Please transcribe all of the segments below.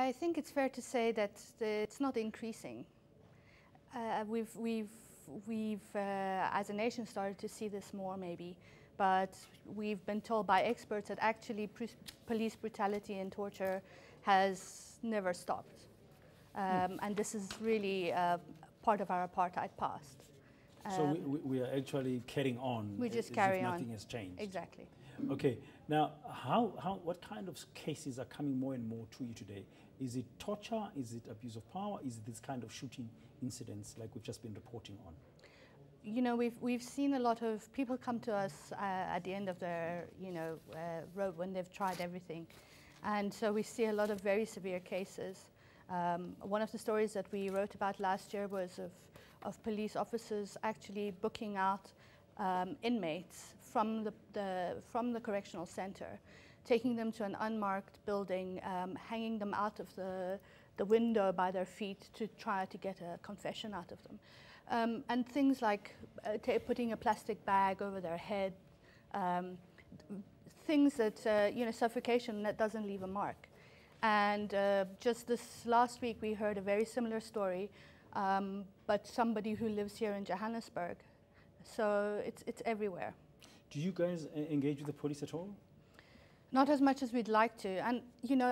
I think it's fair to say that it's not increasing. We've as a nation started to see this more maybe, but we've been told by experts that actually police brutality and torture has never stopped. And this is really part of our apartheid past. So we are actually carrying on. We just carry on. Nothing has changed. Exactly. Okay. Now, what kind of cases are coming more and more to you today? Is it torture? Is it abuse of power? Is it this kind of shooting incidents like we've just been reporting on? You know, we've seen a lot of people come to us at the end of their road when they've tried everything, and so we see a lot of very severe cases. One of the stories that we wrote about last year was of police officers actually booking out inmates from the correctional center, taking them to an unmarked building, hanging them out of the window by their feet to try to get a confession out of them. And things like putting a plastic bag over their head, things that, suffocation that doesn't leave a mark. And just this last week we heard a very similar story, but somebody who lives here in Johannesburg. So it's everywhere. Do you guys engage with the police at all? Not as much as we'd like to. And,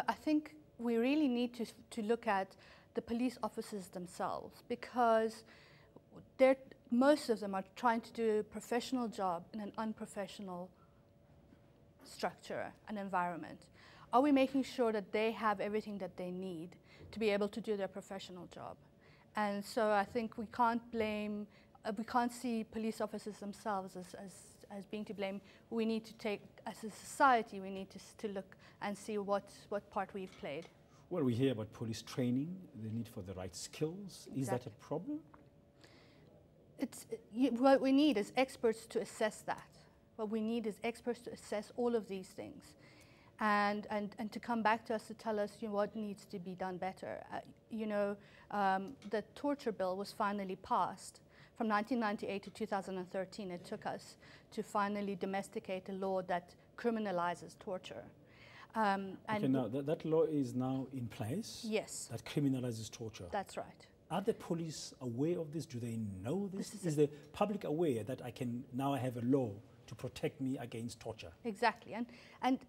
I think we really need to look at the police officers themselves, because most of them are trying to do a professional job in an unprofessional structure and environment. Are we making sure that they have everything that they need to be able to do their professional job? And so I think we can't see police officers themselves as being to blame. We need to take, as a society, we need to look and see what part we've played. Well, we hear about police training, the need for the right skills. Exactly. Is that a problem? What we need is experts to assess that. What we need is experts to assess all of these things, and to come back to us to tell us what needs to be done better. The torture bill was finally passed. From 1998 to 2013, it took us to finally domesticate a law that criminalizes torture. Okay, now that law is now in place? Yes. That criminalizes torture? That's right. Are the police aware of this? Do they know this? Is the public aware that I have a law to protect me against torture? Exactly. And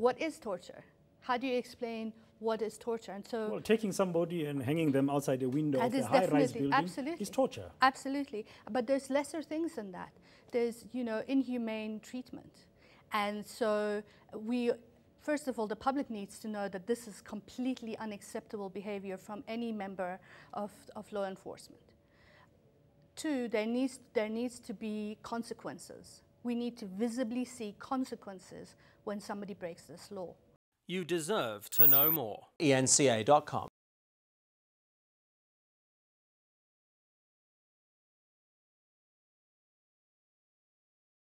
what is torture? How do you explain what is torture? And so, well, taking somebody and hanging them outside a window of a high-rise building is torture. Absolutely. But there's lesser things than that. There's, inhumane treatment. And so first of all, the public needs to know that this is completely unacceptable behavior from any member of law enforcement. Two, there needs to be consequences. We need to visibly see consequences when somebody breaks this law. You deserve to know more. eNCA.com